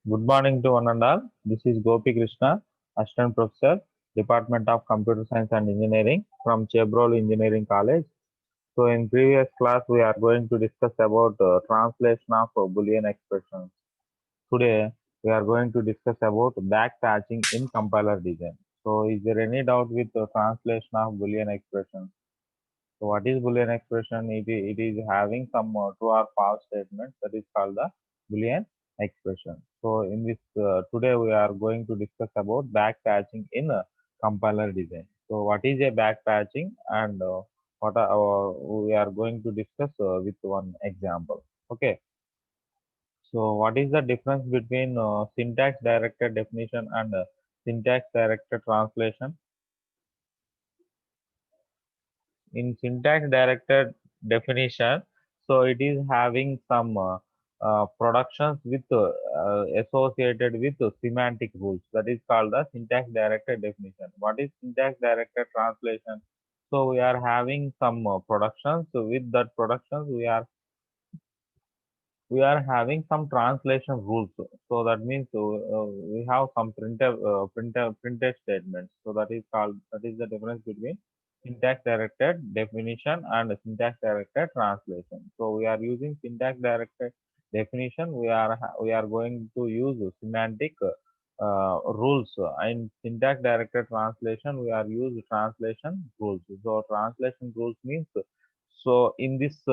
Good morning to one and all. This is Gopi Krishna, Assistant Professor, Department of Computer Science and Engineering from Chevrolet Engineering College. So, in previous class, we are going to discuss about translation of Boolean expressions. Today, we are going to discuss about backpatching in compiler design. So, is there any doubt with the translation of Boolean expressions? So, what is Boolean expression? It is having some true or false statements that is called the Boolean expression. So, in this today we are going to discuss about backpatching in compiler design. So, what is a backpatching and what are, we are going to discuss with one example. Okay. So, what is the difference between syntax directed definition and syntax directed translation? In syntax directed definition, so it is having some productions with associated with semantic rules, that is called the syntax directed definition. What is syntax directed translation? So we are having some productions. So with that productions we are having some translation rules. So that means we have some printed statements. So that is the difference between syntax directed definition and syntax directed translation. So we are using syntax directed definition. We are going to use semantic rules. In syntax directed translation, we are use translation rules. So translation rules means so in this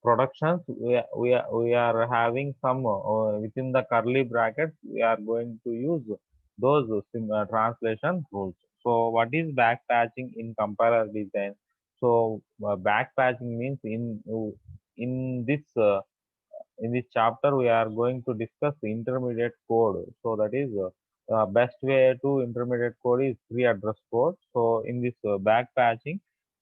productions we are having some within the curly brackets we are going to use those translation rules. So what is backpatching in compiler design? So backpatching means in this in this chapter we are going to discuss intermediate code. So that is best way to intermediate code is free address code. So in this backpatching,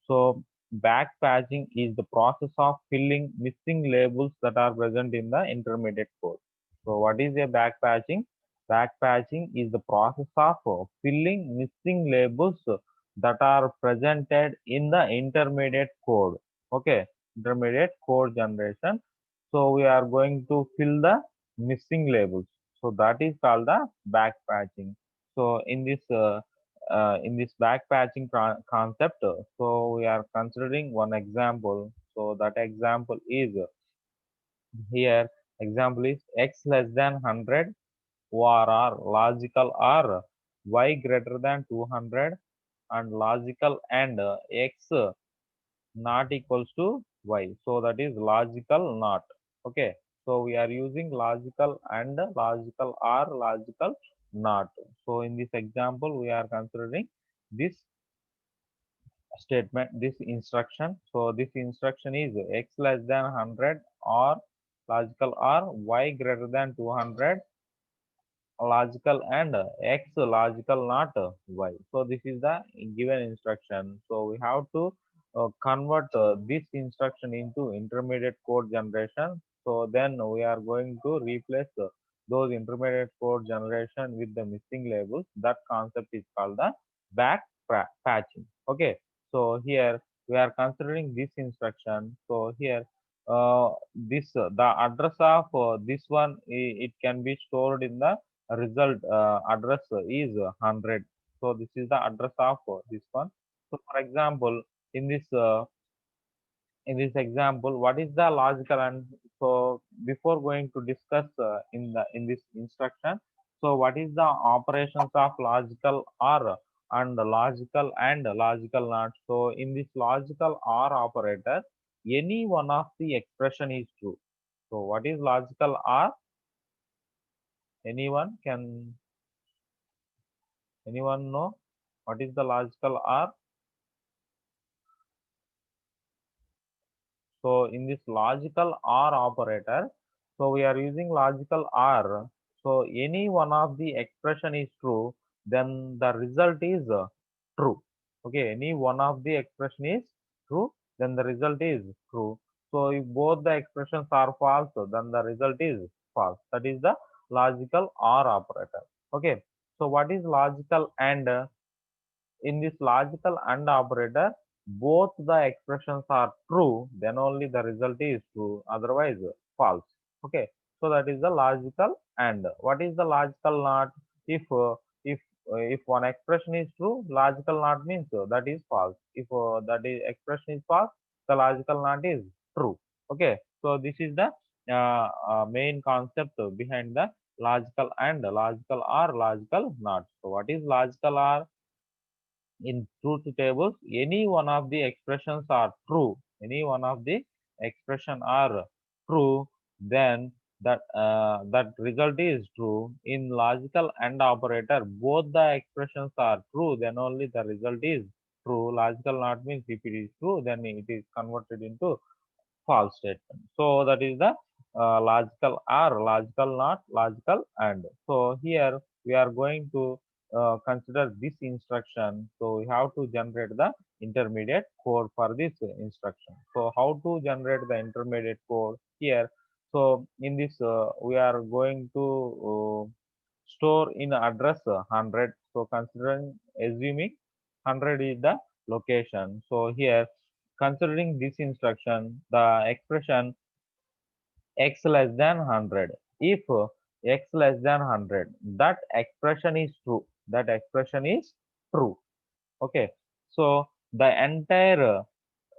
so backpatching is the process of filling missing labels that are present in the intermediate code. So what is a backpatching? Backpatching is the process of filling missing labels that are presented in the intermediate code. Okay, intermediate code generation. So we are going to fill the missing labels. So that is called the backpatching. So in this backpatching concept, so we are considering one example. So that example is here. Example is x less than 100 or logical or y greater than 200 and logical and x not equals to y. So that is logical not. Okay. So we are using logical and logical or logical not. So in this example, we are considering this statement, this instruction. So this instruction is x less than 100 or logical or y greater than 200 logical and x logical not y. So this is the given instruction. So we have to convert this instruction into intermediate code generation. So then we are going to replace those intermediate code generation with the missing labels. That concept is called the back patching. Okay. So here we are considering this instruction. So here this the address of this one it can be stored in the result address is 100. So this is the address of this one. So for example, in this uh, in this example, what is the logical and so before going to discuss in this instruction, so what is the operations of logical or and logical not? So in this logical or operator, any one of the expression is true. So what is logical or? Anyone can anyone know what is the logical or? So in this logical or operator, so we are using logical or. So any one of the expression is true, then the result is true. Okay, any one of the expression is true, then the result is true. So if both the expressions are false, then the result is false. That is the logical or operator. Okay. So what is logical and? In this logical AND operator, both the expressions are true, then only the result is true, otherwise false. Okay, so that is the logical and. What is the logical not? If if one expression is true, logical not means that is false. If expression is false, the logical not is true. Okay, so this is the main concept behind the logical and, logical or, logical not. So what is logical or? In truth tables, any one of the expressions are true, any one of the expression are true, then that result is true. In logical and operator, both the expressions are true, then only the result is true. Logical not means if it is true, then it is converted into false statement. So that is the logical or, logical not, logical and. So here we are going to consider this instruction. So we have to generate the intermediate code for this instruction. So how to generate the intermediate code here? So in this we are going to store in address 100. So considering, assuming 100 is the location. So here, considering this instruction, the expression x less than 100. If x less than 100, that expression is true. That expression is true. Okay. So the entire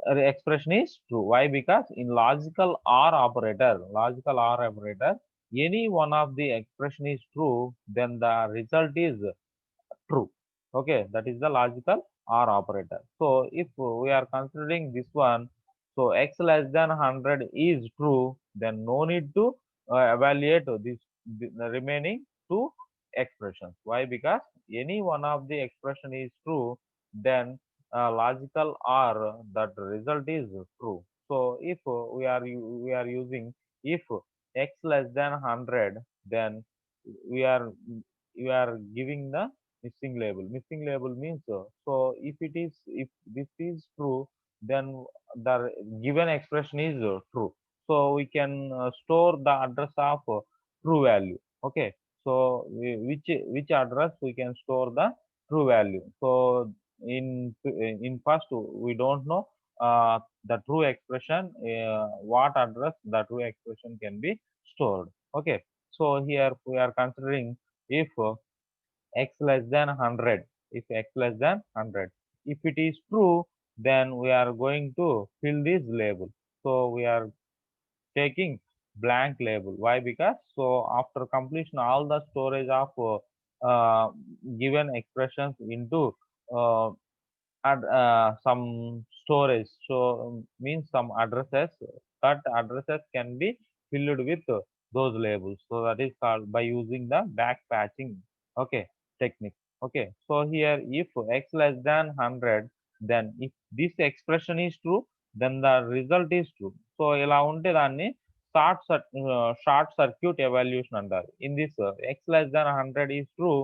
expression is true. Why? Because in logical or operator, any one of the expression is true, then the result is true. Okay, that is the logical or operator. So if we are considering this one, so x less than 100 is true, then no need to evaluate the remaining two expressions. Why? Because any one of the expression is true, then logical or, that result is true. So if we are using if x less than 100, then we are giving the missing label. Missing label means so if this is true, then the given expression is true. So we can store the address of true value. Okay. So which address we can store the true value. So in first we don't know the true expression, what address the true expression can be stored. Okay. So here we are considering if x less than 100, if x less than 100, if it is true, then we are going to fill this label. So we are taking blank label. Why? Because so after completion all the storage of given expressions into uh, some storage, so means some addresses, that addresses can be filled with those labels. So that is called by using the backpatching, okay, technique. Okay, so here if x less than 100, then if this expression is true, then the result is true. So ఇలా ఉంటే దాన్ని short circuit evaluation అంటారు. In this x less than 100 is true,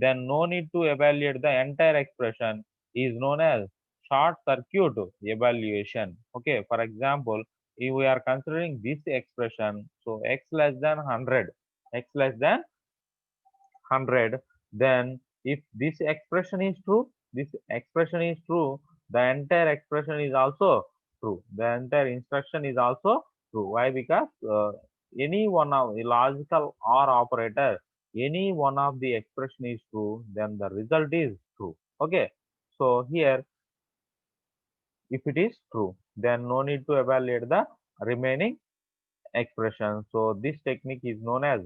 then no need to evaluate the entire expression, is known as short circuit evaluation. Okay, for example, if we are considering this expression, so x less than 100, x less than 100, then if this expression is true, this expression is true, the entire expression is also true. The entire instruction is also true. Why? Because any one of the logical or operator, any one of the expression is true, then the result is true. Okay. So here, if it is true, then no need to evaluate the remaining expression. So this technique is known as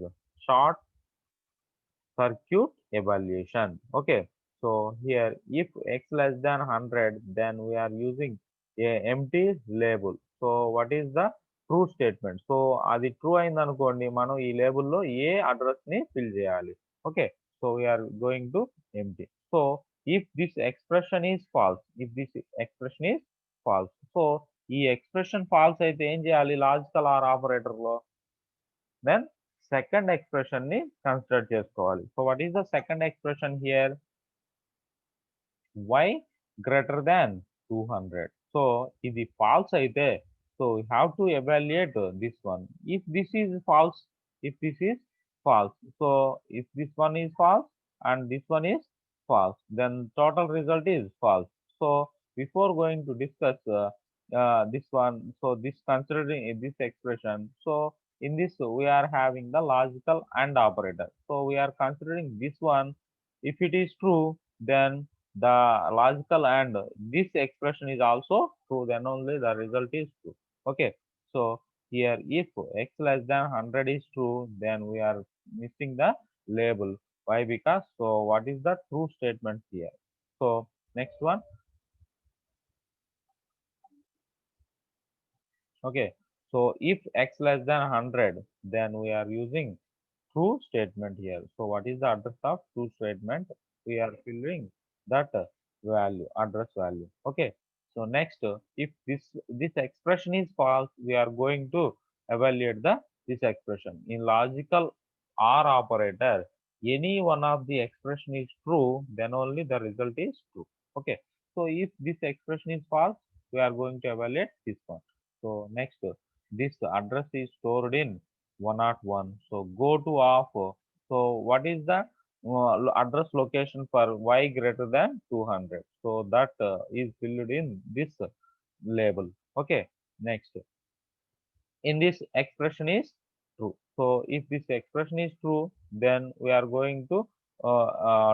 short circuit evaluation. Okay. So here if x less than 100, then we are using a empty label. So what is the true statement? So అది true అయింది అనుకోండి, మనం ఈ లేబుల్లో ఏ address ని fill చేయాలి. Okay. So we're going to empty. So if this expression is false, if this expression is false, so ఈ ఎక్స్ప్రెషన్ ఫాల్స్ అయితే ఏం చేయాలి లాజికల్ ఆర్ ఆపరేటర్ లో? Then second expression ni consider చేసుకోవాలి. So what is the second expression here? Y greater than 200. So ఇది false అయితే, so we have to evaluate this one. If this is false, if this is false, so if this one is false and this one is false, then total result is false. So before going to discuss this one, so this considering this expression, so In this, we are having the logical AND operator. So we are considering this one. If it is true, then the logical AND this expression is also true. Then only the result is true. Okay. So here, if x less than 100 is true, then we are missing the label. Why? Because so what is the true statement here? So next one. Okay. So if x less than 100, then we are using true statement here. So what is the address of true statement? We are filling that value, address value. Okay. So next, if this expression is false, we are going to evaluate the this expression. In logical OR operator, any one of the expression is true, then only the result is true. Okay. So if this expression is false, we are going to evaluate this one. So next, this address is stored in 101. So go to off. So what is the address location for y greater than 200? So that is filled in this label. Okay. Next, in this expression is true. So if this expression is true, then we are going to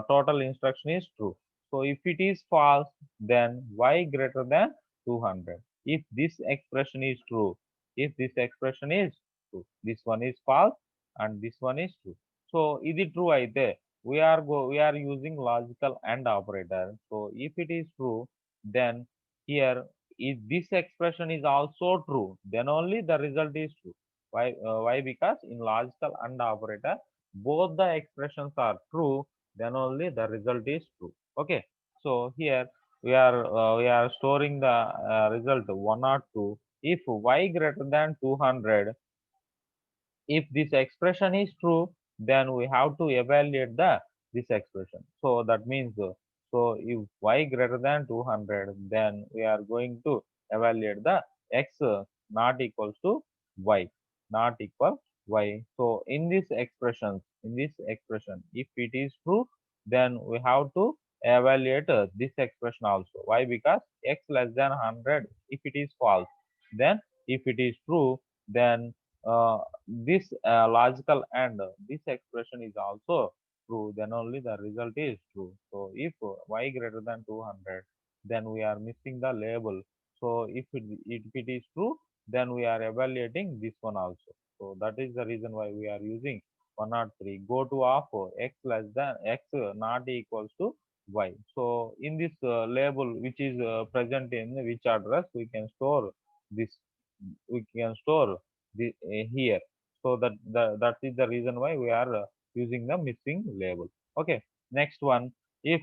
total instruction is true. So if it is false, then y greater than 200. If this expression is true, if this expression is true, this one is false and this one is true. So is it true? Aithe we are using logical AND operator. So if it is true, then here if this expression is also true, then only the result is true. Why? Because in logical AND operator, both the expressions are true, then only the result is true. Okay. So here we are storing the result 102. If y greater than 200, if this expression is true, then we have to evaluate the this expression. So that means so if y greater than 200, then we are going to evaluate the x not equals to y, not equal y. So in this expression, if it is true, then we have to evaluate this expression also. Why? Because x less than 100, if it is false, then if it is true, then this logical and this expression is also true, then only the result is true. So if y greater than 200, then we are missing the label. So if it is true, then we are evaluating this one also. So that is the reason why we are using 103. Go to off x less than x not equals to y. So in this label which is present in which address, we can store this, we can store the here. So that is the reason why we are using the missing label. Okay. Next one, if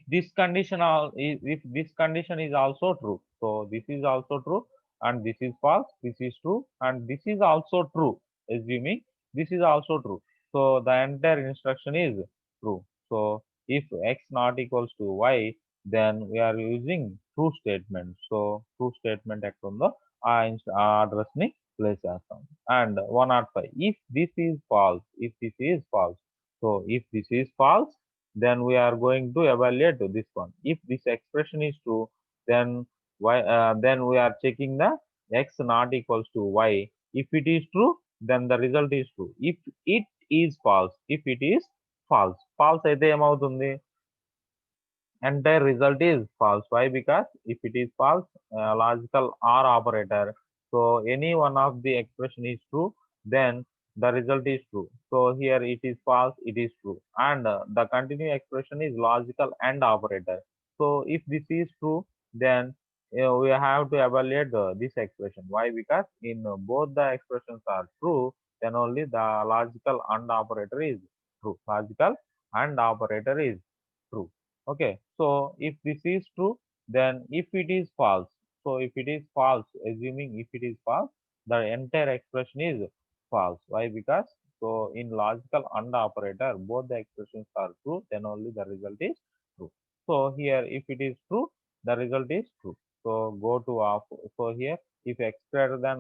this condition if this condition is also true, so this is also true and this is false, this is true and this is also true, assuming this is also true, so the entire instruction is true. So if x not equals to y, then we are using true statement. So true statement ఎక్కడుందో ఆ address ని place చేస్తాం. And 105, if this is false, if this is false, so if this is false, then we are going to evaluate this one. If this expression is true, then then we are checking the x not equals to y. If it is true, then the result is true. If it is false, if it is false అయితే ఏమవుతుంది? Entire result is false. Why? Because if it is false, logical OR operator, so any one of the expression is true, then the result is true. So here it is false, it is true, and the continued expression is logical AND operator. So if this is true, then we have to evaluate this expression. Why? Because in both the expressions are true, then only the logical AND operator is true. Logical AND operator is true. Okay. So if this is true, then if it is false, so if it is false, assuming if it is false, the entire expression is false. Why? Because so in logical AND operator, both the expressions are true, then only the result is true. So here, if it is true, the result is true. So go to off. So here, if x greater than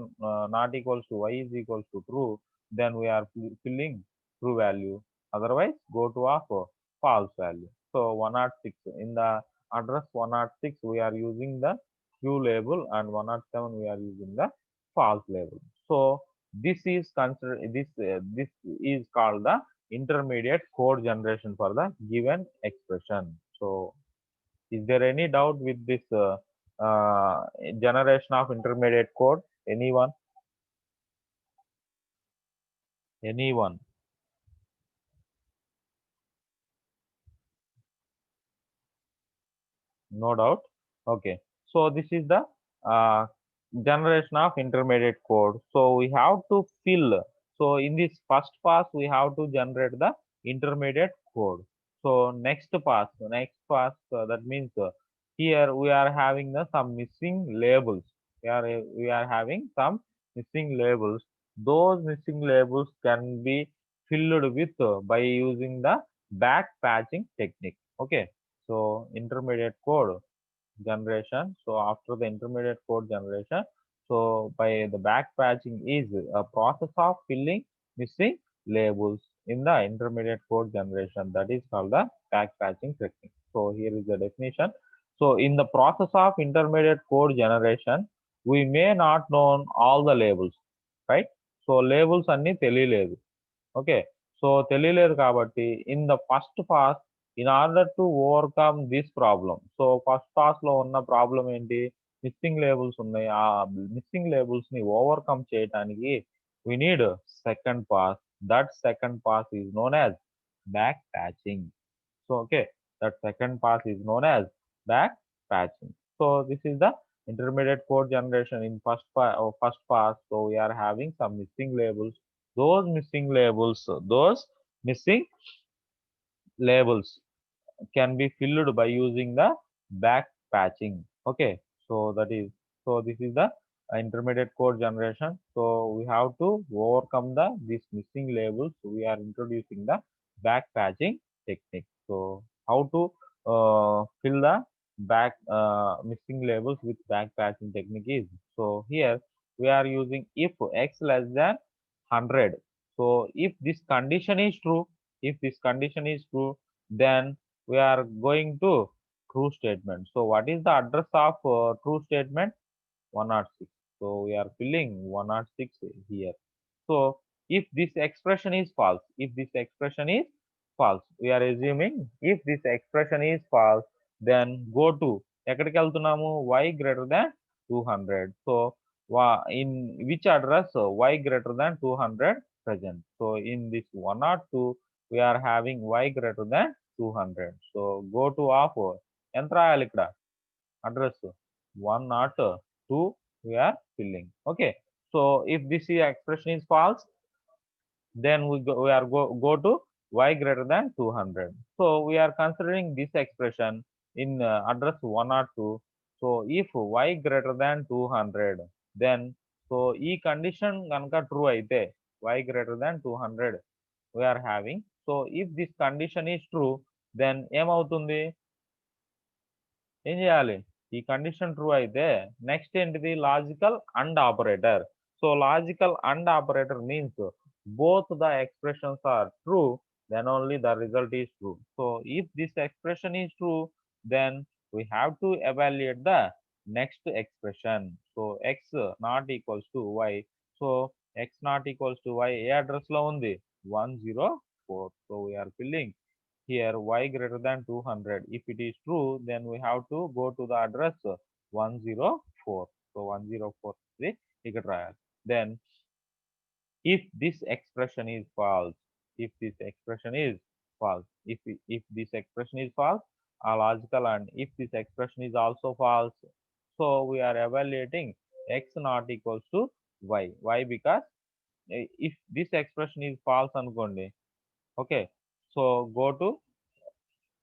not equals to y is equals to true, then we are filling true value. Otherwise, go to off false value. So 106, in the address 106, we are using the true label, and 107 we are using the false label. So This is considered this is called the intermediate code generation for the given expression. So, is there any doubt with this generation of intermediate code? Anyone? Anyone? No doubt. Okay. So this is the uh, generation of intermediate code. So we have to fill. So in this first pass, we have to generate the intermediate code. So next pass, that means here we are having the some missing labels. We are having some missing labels. Those missing labels can be filled with by using the back patching technique. Okay. So intermediate code generation. So after the intermediate code generation, so by the backpatching is a process of filling missing labels in the intermediate code generation. That is called the backpatching technique. So here is the definition. So in the process of intermediate code generation, we may not know all the labels, right? So labels అన్ని తెలియలేదు. Okay. So తెలియలేదు కాబట్టి in the first pass in order to overcome this problem. So first pass లో ఉన్న problem ఏంటి? Missing labels ఉన్నాయి. ఆ missing labels ని ఓవర్కమ్ చేయడానికి we need second pass. That second pass is known as back patching. So okay, that second pass is known as back patching. So this is the intermediate code generation in first pass. So we are having some missing labels. Those missing labels can be filled by using the back patching. Okay, so this is the intermediate code generation. So we have to overcome these missing labels. We are introducing the back patching technique. So how to fill the back missing labels with back patching technique is, so here we are using if x less than 100. So if this condition is true, then we are going to true statement. So what is the address of true statement? 106. So we are filling 106 here. So if this expression is false, we are assuming if this expression is false, then go to ఎక్కడికి వెళ్తున్నాము? Y greater than 200. So in which address y greater than 200 present. So in this 102, we are having y greater than 200. So go to of ఎంత రాయాలి ఇక్కడ? Address 102 we are filling. Okay. So if this expression is false, then we are go to y greater than 200. So we are considering this expression in address 102. So if y greater than 200, then so ఈ condition కనుక true అయితే y greater than 200 we are having. So if this condition is true, then ఏమవుతుంది? ఏం చేయాలి? ఈ condition true అయితే next ఏంటిది? Logical and operator. So logical and operator means both the expressions are true, then only the result is true. So if this expression is true, then we have to evaluate the next expression. So x not equals to y. So x not equals to y A address లో ఉంది? 104. So we are filling here y greater than 200. If it is true, then we have to go to the address 104. So 104 is the trial. Then if this expression is false, if this expression is false, if this expression is false, a logical, and if this expression is also false, so we are evaluating x not equals to y. Why? Because if this expression is false అనుకోండి, okay, so go to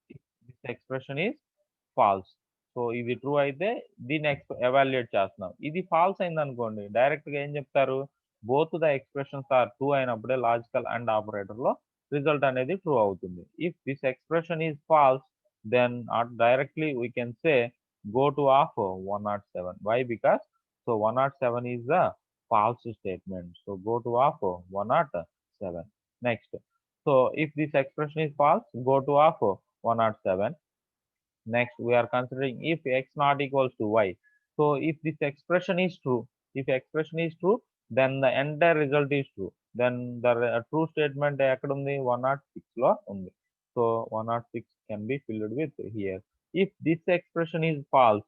this expression is false. So ఇది true అయితే దీన్ని evaluate చేస్తున్నాం. ఇది false అయింది అనుకోండి, direct గా ఏం చెప్తారు? Both the expressions are true అయినప్పుడే లాజికల్ అండ్ ఆపరేటర్ లో రిజల్ట్ అనేది ట్రూ అవుతుంది. If this expression is false, then directly we can say go to of 107. Why? Because so 107 is the false statement. So go to of 107. Next, so if this expression is false, go to of 107. Next, we are considering if x not equals to y. So if this expression is true, then the entire result is true. Then the true statement ఎక్కడ ఉంది 106 లో ఉంది. So 106 can be filled with here. If this expression is false,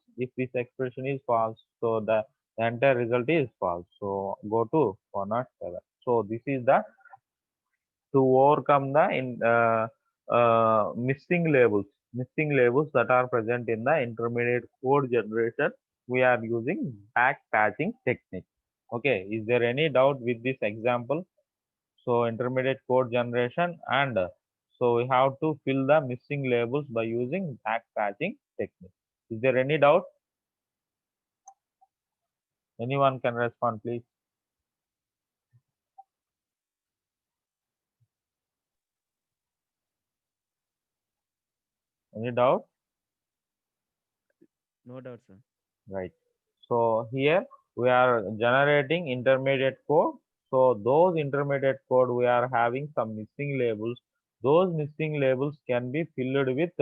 so the entire result is false. So go to 107. So this is the to overcome the missing labels that are present in the intermediate code generation. We are using backpatching technique. Okay, is there any doubt with this example? So intermediate code generation, and so we have to fill the missing labels by using backpatching technique. Is there any doubt? Anyone can respond, please. Any doubt? No doubt, sir. Right. So here we are generating intermediate code. So those intermediate code we are having some missing labels. Those missing labels can be filled with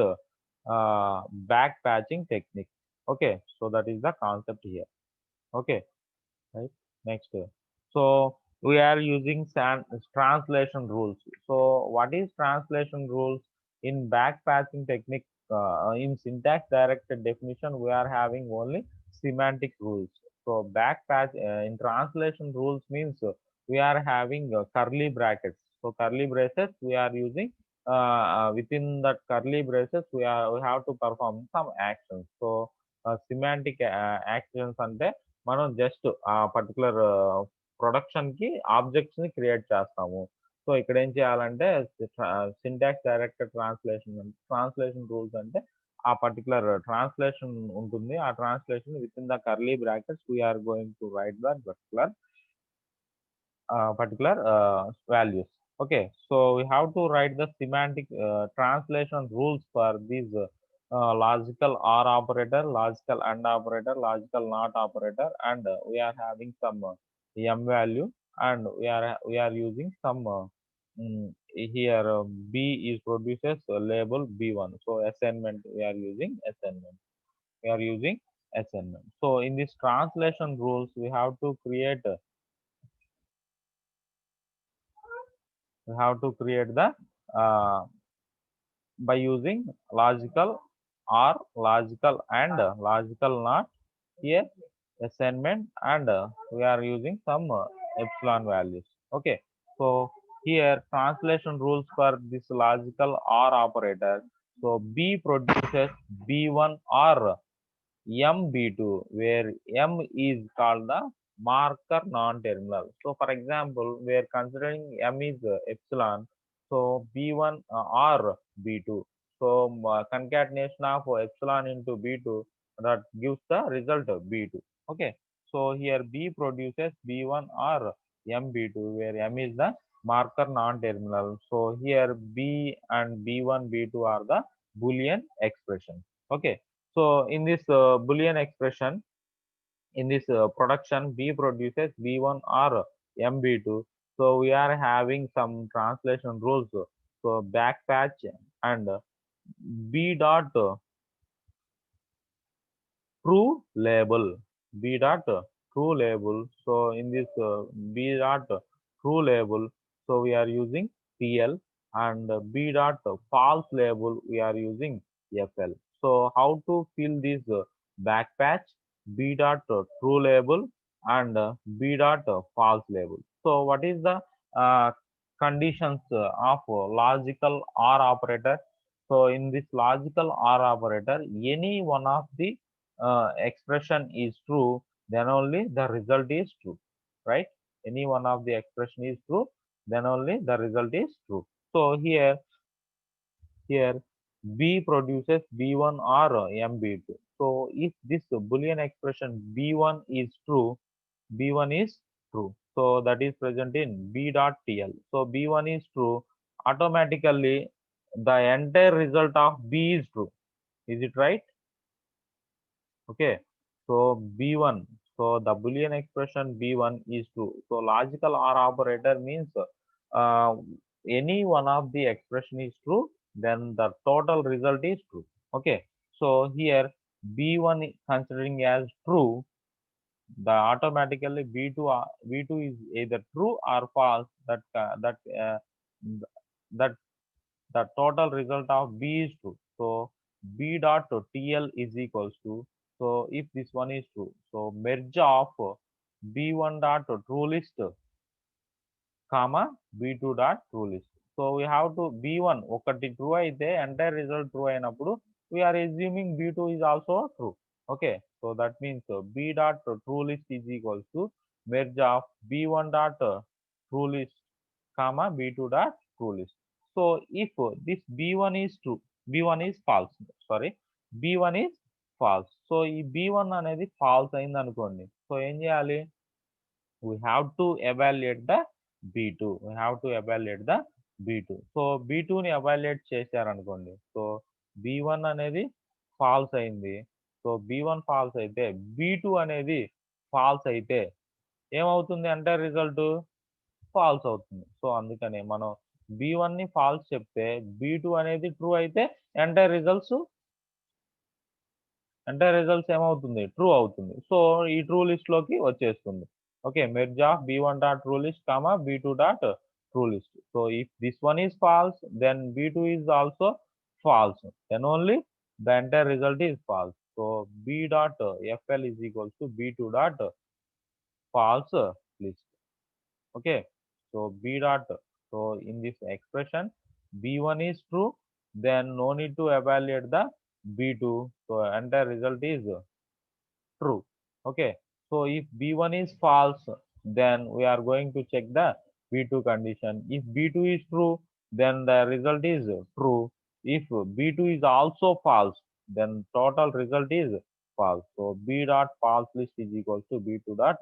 backpatching technique. Okay. So that is the concept here. Okay. Right. Next. So we are using translation rules. So what is translation rules in backpatching technique? In syntax directed definition, we are having only semantic rules. So backpatch in translation rules means we are having curly brackets. So curly braces we are using. Within that curly braces we have to perform some actions. So semantic actions అంటే మనం just ఆ particular production కి objects ని create చేస్తాము. So ఇక్కడ ఏం చేయాలంటే syntax directed translation rules అంటే ఆ పర్టికులర్ ట్రాన్స్లేషన్ ఉంటుంది. ఆ translation within the curly brackets we're going to write the particular values. Okay, so we have to write the semantic translation rules for these logical or operator, logical and operator, logical not operator, and we are having some m value, and we are using some here b is produces label b1. So assignment we are using assignment. We are using assignment. So in this translation rules, we have to create the uh, by using logical or logical and logical not here assignment, and we are using some epsilon values. Okay, so here translation rules for this logical or operator. So b produces b1 or MB2, where M is called the marker non-terminal. So, for example, we are considering M is epsilon, so B1 or B2. So, concatenation of epsilon into B2, that gives the result of B2. Okay. So, here B produces B1 or MB2, where M is the marker non-terminal. So, here B and B1, B2 are the Boolean expression. Okay. So in this Boolean expression, in this production, B produces B1 or MB2. So we are having some translation rules. So backpatch and B dot true label, b dot true label. So in this b dot true label, so we are using TL, and b dot false label we are using FL. So how to fill this backpatch? B dot true label and b dot false label. So what is the uh, conditions of logical or operator? So in this logical or operator, any one of the expression is true, then only the result is true, right? Any one of the expression is true, then only the result is true. So here B produces B1 or MB2. So if this Boolean expression B1 is true, B1 is true. So that is present in B dot TL. So B1 is true, automatically the entire result of B is true. Is it right? Okay, so B1, so the Boolean expression B1 is true. So logical OR operator means uh, any one of the expression is true, then the total result is true. Okay, so here B1 considering as true, the automatically v2 is either true or false. That the total result of B is true. So B dot TL is equals to, so if this one is true, so merge of B1 dot true list comma B2 dot true list. So we have to B1 ఒకటి true అయితే entire result true అయినప్పుడు we are assuming B2 is also true. Okay, so that means B dot true list is equals to merge of B1 dot true list comma B2 dot true list. So if this B1 is true, B1 is false, sorry, B1 is false. So ఈ B1 అనేది false అయింది అనుకోండి. So ఏం చేయాలి? We have to evaluate the B2. We have to evaluate the B2. So B2ని evaluate చేశారనుకోండి. So B1 అనేది false అయింది. సో B1 false అయితే B2 అనేది false అయితే ఏమవుతుంది అంటే రిజల్ట్ ఫాల్స్ అవుతుంది. సో అందుకని మనం B1 ని ఫాల్స్ చెప్తే B2 అనేది ట్రూ అయితే ఎంటైర్ రిజల్ట్స్ ఏమవుతుంది? ట్రూ అవుతుంది. సో ఈ ట్రూ లిస్ట్ లోకి వచ్చేస్తుంది. Okay, merge of B1 dot true list comma B2 dot true list. So if this one is false then B2 is also false, then only the entire result is false. So B dot FL is equals to B2 dot false list. Okay, so B dot, so in this expression B1 is true, then no need to evaluate the B2, so entire result is true. Okay, so if B1 is false, then we are going to check the B2 condition. If B2 is true, then the result is true. If B2 is also false, then total result is false. So B dot false list is equals to B2 dot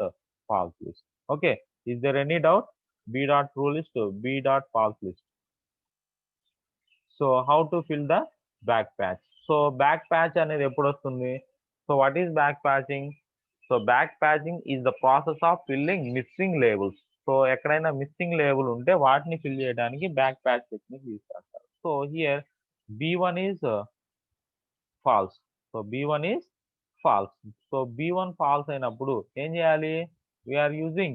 false list. Okay, is there any doubt? B dot true list to B dot false list. So how to fill the back patch? So back patch అనేది ఎప్పుడు వస్తుంది? So what is back patching? So back patching is the process of filling missing labels. So ఎక్కడైనా missing label ఉంటే వాటిని fill చేయడానికి back patch technique use చేస్తారు. So here B1 is false. So B1 is false. So B1 false అయినప్పుడు ఏం చేయాలి? We are using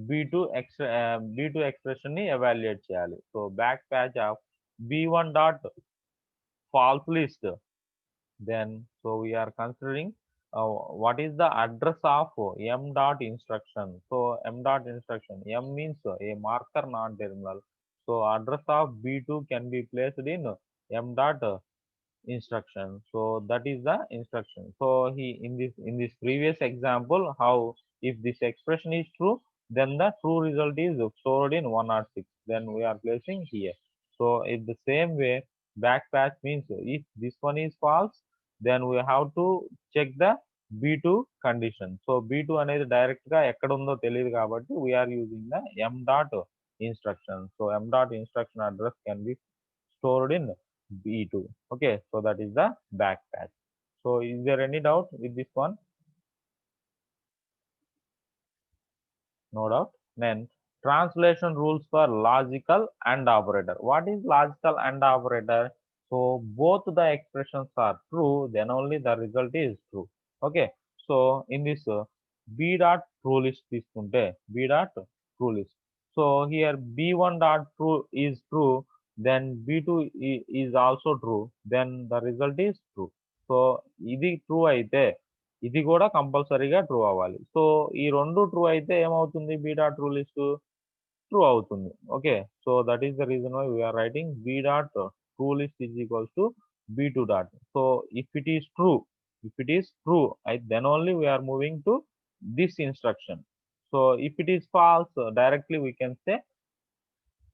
B2 expression ని evaluate చేయాలి. So back patch of B1 dot false list, then so we are considering what is the address of m dot instruction. So m dot instruction, m means a marker non-terminal. So address of B2 can be placed in m dot instruction. So that is the instruction. So he in this previous example, how if this expression is true, then the true result is stored in 106, then we are placing here. So in the same way, backpatch means if this one is false, then we have to check the B2 condition. So B2 అనేది direct గా ఎక్కడ ఉందో తెలియదు కాబట్టి we are using the m dot instruction. So m dot instruction address can be stored in B2. Okay, so that is the backpatch. So is there any doubt with this one? No doubt. Then translation rules for logical and operator. What is logical and operator? So both the expressions are true, then only the result is true. Okay, so in this B dot true list తీసుకుంటే B dot true list. So here B1 dot true is true, then B2 is also true, then the result is true. So ఇది true అయితే ఇది కూడా కంపల్సరీగా true అవ్వాలి. So ఈ రెండు true అయితే ఏమవుతుంది? B dot true list true అవుతుంది. Okay, so that is the reason why we're writing B dot true list is equals to B2 dot. So if it is true, then only we are moving to this instruction. So if it is false, directly we can say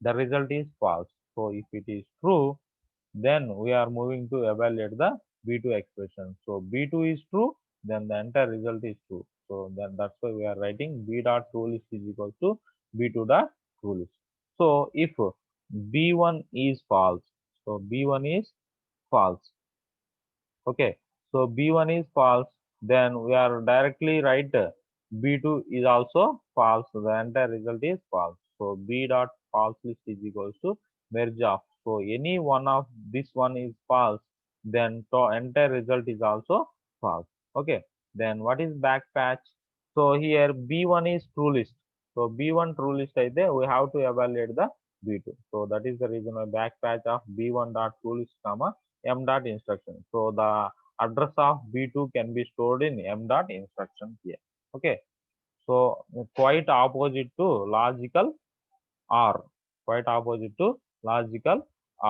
the result is false. So if it is true, then we are moving to evaluate the B2 expression. So B2 is true, then the entire result is true. So then that's why we are writing B dot true list is equal to B2 dot true list. So if B1 is false, so B1 is false. Okay, so B1 is false, then we are directly write B2 is also false. So the entire result is false. So B dot false list is equals to merge of. So any one of this one is false, then the entire result is also false. Okay, then what is backpatch? So here B1 is true list. So B1 true list అయితే we have to evaluate the B2. So that is the reason why backpatch of B1 dot true list comma M dot instruction. So the address of B2 can be stored in M dot instruction here. Okay. So quite opposite to logical or, quite opposite to logical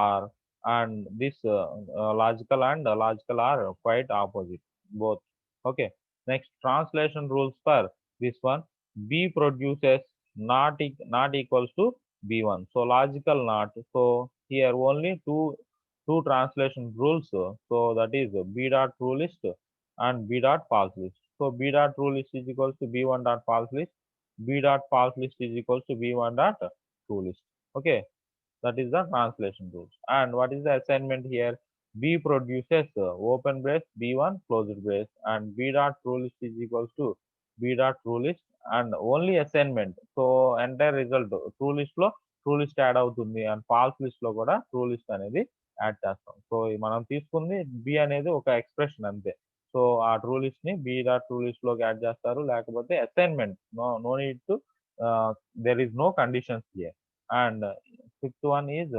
or, and this logical and logical are quite opposite both. Okay, next translation rules for this one. B produces not equals to B1, so logical not. So here only two translation rules, so that is B dot true list and B dot false list. So B dot true list is equals to B1 dot false list, B dot false list is equals to B1 dot true list. Okay, that is the translation rules. And what is the assignment here? B produces open brace B1 closed brace, and B dot true list is equals to B dot true list, and only assignment. So entire result true list లో true list add అవుతుంది, and false list లో కూడా true list అనేది add చేస్తాం. So మనం తీసుకుంది b అనేది ఒక ఎక్స్ప్రెషన్ అంతే. సో ఆ ట్రూ లిస్ట్ ని బి డాట్ ట్రూ లిస్ట్ లోకి యాడ్ చేస్తారు, లేకపోతే assignment no need to, there is no conditions here. And fifth one is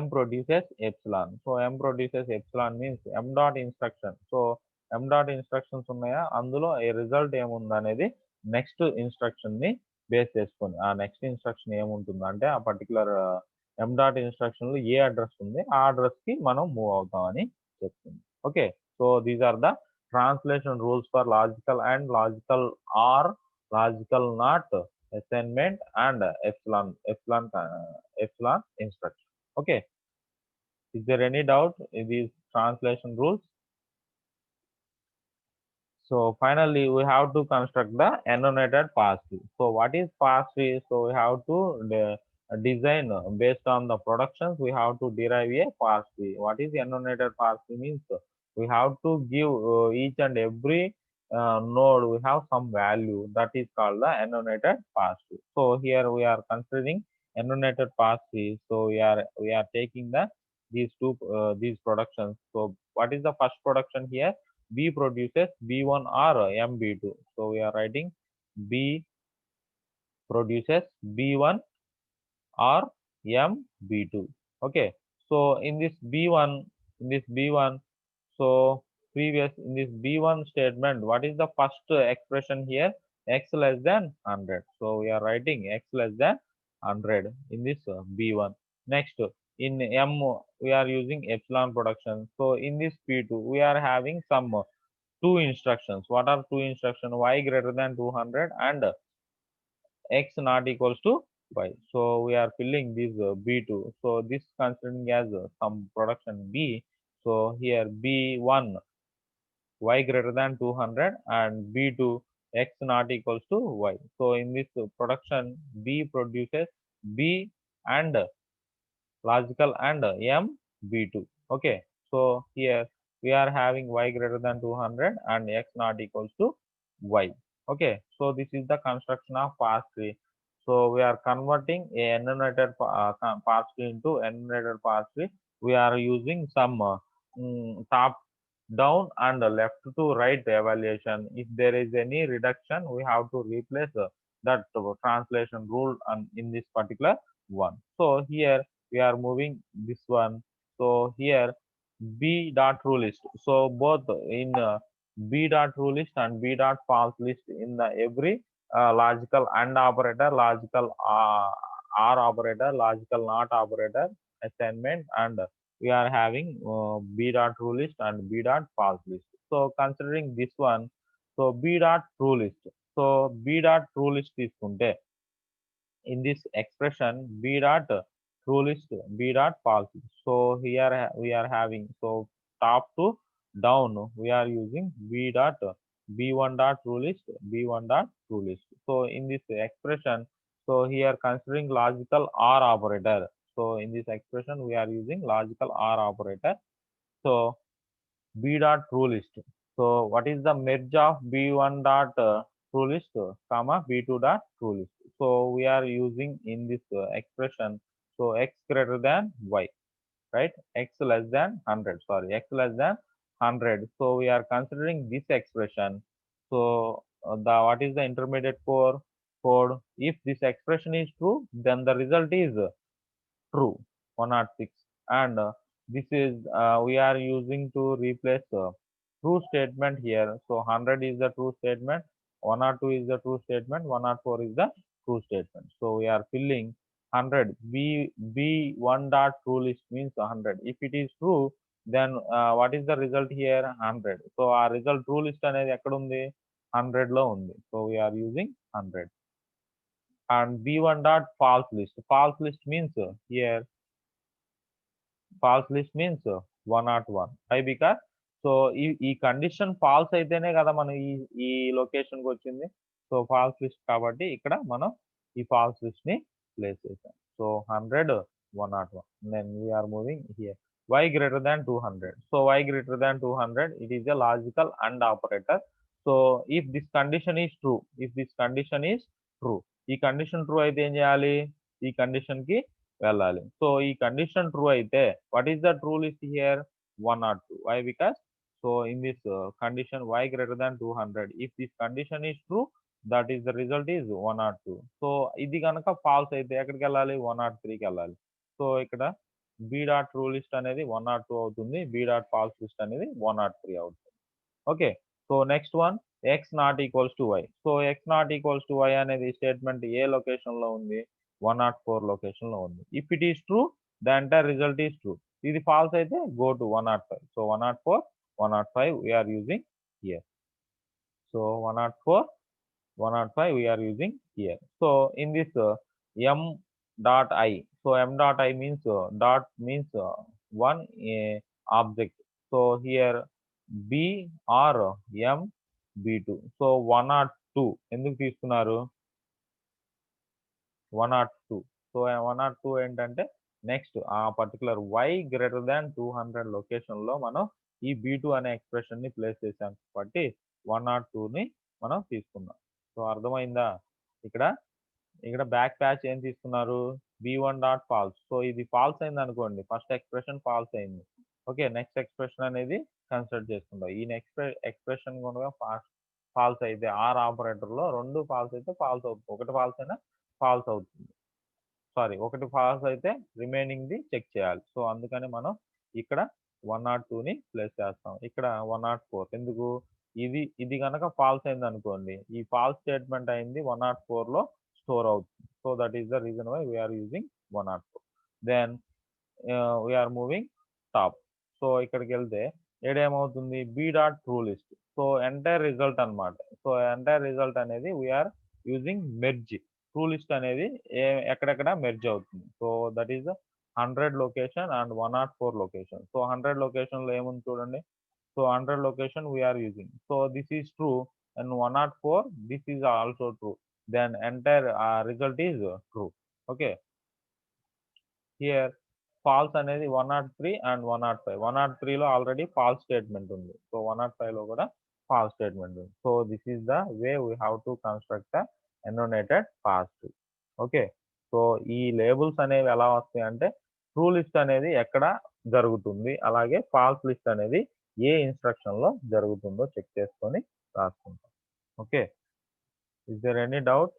M produces epsilon. So M produces epsilon means M dot instruction. So M dot instructions ఉన్నాయా, అందులో ఏ result ఏముంది అనేది next instruction ని base చేసుకొని, ఆ next instruction ఏముంటుంది అంటే ఆ పర్టికులర్ M డాట్ ఇన్స్ట్రక్షన్ లో ఏ అడ్రస్ ఉంది ఆ అడ్రస్ కి మనం మూవ్ అవుతామని చెప్తుంది. Okay, so these are the translation rules for logical and logical or, logical not, assignment and epsilon instruction. Okay, is there any doubt in these translation rules? So finally, we have to construct the annotated pass tree. So what is pass tree? So we have to design based on the productions. We have to derive a pass tree. What is annotated pass tree means? We have to give each and every node we have some value, that is called the annotated pass tree. So here we are considering annotated pass tree. So we are taking the these productions. So what is the first production here? B produces B1 or MB2. So we are writing B produces B1 or MB2. Okay. So in this B1, so previous in this B1 statement, what is the first expression here? X less than 100. So we are writing X less than 100 in this B1. Next, in M, we are using epsilon production. So in this P2, we are having some two instructions. What are two instructions? Y greater than 200 and X not equals to Y. So we are filling this B2. So this considering as some production B. So here B1 Y greater than 200 and B2 X not equals to Y. So in this production B produces B and logical and M B2. Okay. So here we are having Y greater than 200 and X not equals to Y. Okay. So this is the construction of pass tree. So we are converting a enumerated pass tree into enumerated pass tree. We are using some top down and left to right evaluation. If there is any reduction, we have to replace that translation rule in this particular one. So here we are moving this one. So here B dot true list. So both in B dot true list and B dot false list in the every logical AND operator, logical R operator, logical NOT operator, assignment, and we are having B dot true list and B dot false list. So considering this one, so B dot true list. So B dot true list is kunte in this expression B dot true list, B dot false list. So here we are having, so top to down we are using B dot B1 dot true list, B1 dot true list. So in this expression, so here considering logical OR operator. So in this expression we are using logical OR operator. So B dot true list. So what is the merge of B1 dot true list comma B2 dot true list? So we are using in this expression, so X greater than Y, right? X less than 100, X less than 100. So we are considering this expression. So what is the intermediate core code. If this expression is true, then the result is true 106, and this is we are using to replace true statement here. So 100 is the true statement, 102 is the true statement, 104 is the true statement. So we are filling 100. B1 dot true list means 100. If it is true, then what is the result here? 100. So our result true list అనేది ఎక్కడ ఉంది? 100 లో ఉంది. So we are using 100. And b1 dot false list. False list means here false list means 101. Why? Because so ఈ condition false అయితేనే కదా మనం ఈ లొకేషన్కి వచ్చింది. సో ఫాల్స్ లిస్ట్ కాబట్టి ఇక్కడ మనం ఈ ఫాల్స్ లిస్ట్ ని ప్లేస్ చేసాం. So 100 101. Then we're moving here y greater than 200. So y greater than 200, it is a logical AND operator. So if this condition is true, ఈ కండిషన్ ట్రూ అయితే ఏం చేయాలి? ఈ కండిషన్ కి వెళ్ళాలి. సో ఈ కండిషన్ ట్రూ అయితే what is the true list here? 102. Why? Because so in this condition y greater than 200, if this condition is true, that is the result is 102. So ఇది కనుక ఫాల్స్ అయితే ఎక్కడికి వెళ్ళాలి? 103కి వెళ్ళాలి. సో ఇక్కడ B dot true list అనేది 102 అవుతుంది, B dot falls list అనేది 103 అవుతుంది. Okay, so next one x not equals to y. So x not equals to y అనేది స్టేట్మెంట్ ఏ లొకేషన్ లో ఉంది? 104 లొకేషన్ లో ఉంది. If it is true, the entire result is true. ఇది false అయితే go to 105. So 104 105 we are using here. So 104 105 we are using here. So in this m dot I, so m dot I means dot means one object. So here b or m b2. So 102 ఎందుకు తీసుకున్నారు? 102. So 102 ఏంటంటే next ఆ particular y greater than 200 location లో మనం ఈ b2 అనే expression ని place చేసాం కాబట్టి 102 ని మనం తీసుకున్నాం. సో అర్థమైందా? ఇక్కడ బ్యాక్ ప్యాచ్ ఏం తీసుకున్నారు? b1 dot false. సో ఇది ఫాల్స్ అయింది అనుకోండి, ఫస్ట్ ఎక్స్ప్రెషన్ ఫాల్స్ అయింది. ఓకే, నెక్స్ట్ ఎక్స్ప్రెషన్ అనేది కన్సిడర్ చేసుకుందాం. ఈ నెక్స్ట్ ఎక్స్ప్రెషన్ కనుక ఫాల్స్ అయితే ఆర్ ఆపరేటర్ లో రెండు ఫాల్స్ అయితే ఫాల్స్ అవుతుంది, ఒకటి ఫాల్స్ అయినా ఫాల్స్ అవుతుంది. సారీ, ఒకటి ఫాల్స్ అయితే రిమైనింగ్ ది చెక్ చేయాలి. సో అందుకని మనం ఇక్కడ 102 ని ప్లేస్ చేస్తాం. ఇక్కడ 104 ఎందుకు? ఇది కనుక ఫాల్స్ అయింది అనుకోండి, ఈ ఫాల్స్ స్టేట్మెంట్ అయింది 104 లో స్టోర్ అవుతుంది. So that is the reason why we're using 104. Then we're moving top. So ఇక్కడికి వెళ్తే ఏడేమవుతుంది? B dot true list. So entire result అనమాట. సో ఎంటైర్ రిజల్ట్ అనేది we're using merge. True list అనేది ఎక్కడెక్కడ మెర్జ్ అవుతుంది. So that is 100 location and 104 location. So 100 location లో ఏముంది చూడండి. So 100 location we're using. So this is true and 104 this is also true. Then entire result is true. Okay, here false అనేది 103 and 105. 103 లో already false statement ఉంది. So 105 లో కూడా false statement ఉంది. So this is the way we have to construct the annotated positive. Okay, so ఈ labels అనేవి ఎలా వస్తాయి అంటే ట్రూ లిస్ట్ అనేది ఎక్కడ జరుగుతుంది, అలాగే ఫాల్స్ లిస్ట్ అనేది ఏ ఇన్స్ట్రక్షన్ లో జరుగుతుందో చెక్ చేసుకొని రాసుకుంటాం. Okay, is there any doubt?